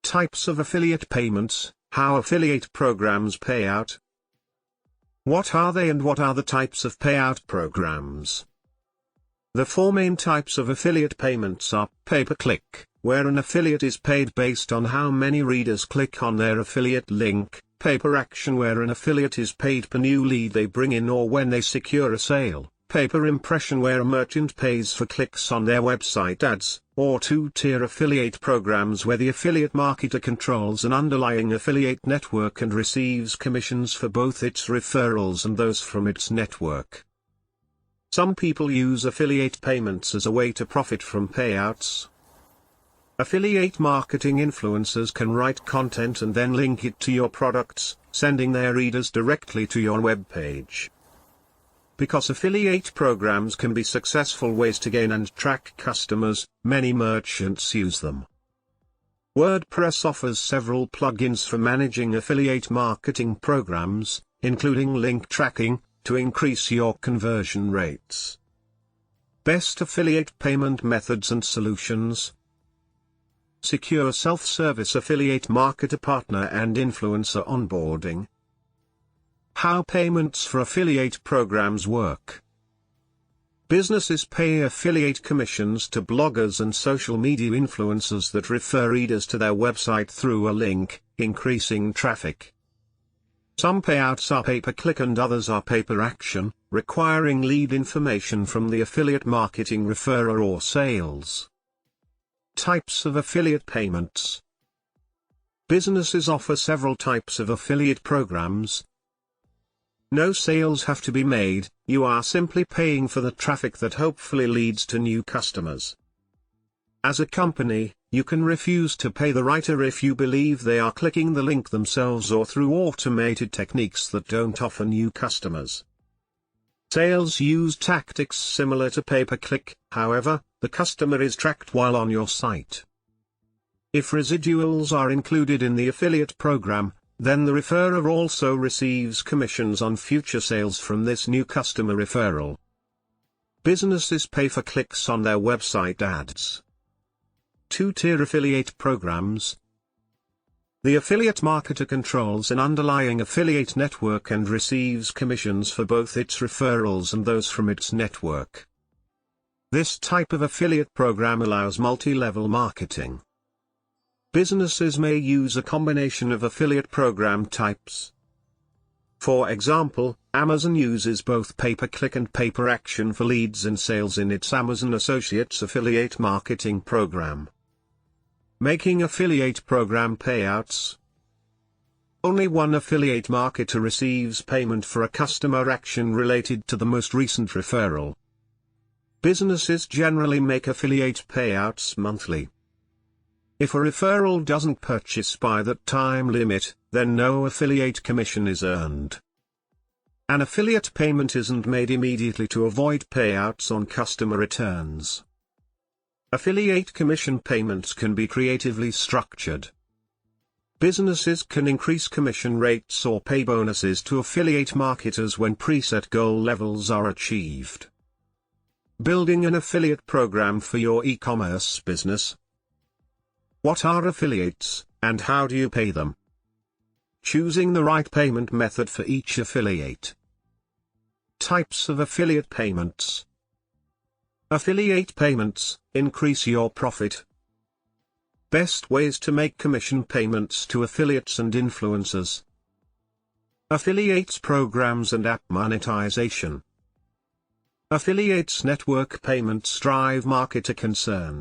Types of affiliate payments, how affiliate programs pay out. What are they and what are the types of payout programs? The four main types of affiliate payments are pay-per-click, where an affiliate is paid based on how many readers click on their affiliate link, pay-per-action where an affiliate is paid per new lead they bring in or when they secure a sale, pay-per-impression where a merchant pays for clicks on their website ads, or two-tier affiliate programs where the affiliate marketer controls an underlying affiliate network and receives commissions for both its referrals and those from its network. Some people use affiliate payments as a way to profit from payouts. Affiliate marketing influencers can write content and then link it to your products, sending their readers directly to your web page. Because affiliate programs can be successful ways to gain and track customers, many merchants use them. WordPress offers several plugins for managing affiliate marketing programs, including link tracking, to increase your conversion rates. Best affiliate payment methods and solutions. Secure self-service affiliate marketer partner and influencer onboarding. How payments for affiliate programs work. Businesses pay affiliate commissions to bloggers and social media influencers that refer readers to their website through a link, increasing traffic. Some payouts are pay-per-click and others are pay-per-action, requiring lead information from the affiliate marketing referrer or sales. Types of affiliate payments. Businesses offer several types of affiliate programs. No sales have to be made, you are simply paying for the traffic that hopefully leads to new customers. As a company, you can refuse to pay the writer if you believe they are clicking the link themselves or through automated techniques that don't offer new customers. Sales use tactics similar to pay-per-click, however, the customer is tracked while on your site. If residuals are included in the affiliate program, then the referrer also receives commissions on future sales from this new customer referral. Businesses pay for clicks on their website ads. Two-tier affiliate programs. The affiliate marketer controls an underlying affiliate network and receives commissions for both its referrals and those from its network. This type of affiliate program allows multi-level marketing. Businesses may use a combination of affiliate program types. For example, Amazon uses both pay-per-click and pay-per-action for leads and sales in its Amazon Associates affiliate marketing program. Making affiliate program payouts. Only one affiliate marketer receives payment for a customer action related to the most recent referral. Businesses generally make affiliate payouts monthly. If a referral doesn't purchase by that time limit, then no affiliate commission is earned. An affiliate payment isn't made immediately to avoid payouts on customer returns. Affiliate commission payments can be creatively structured. Businesses can increase commission rates or pay bonuses to affiliate marketers when preset goal levels are achieved. Building an affiliate program for your e-commerce business. What are affiliates, and how do you pay them? Choosing the right payment method for each affiliate. Types of affiliate payments. Affiliate payments increase your profit. Best ways to make commission payments to affiliates and influencers. Affiliates programs and app monetization. Affiliates network payments drive marketer concern.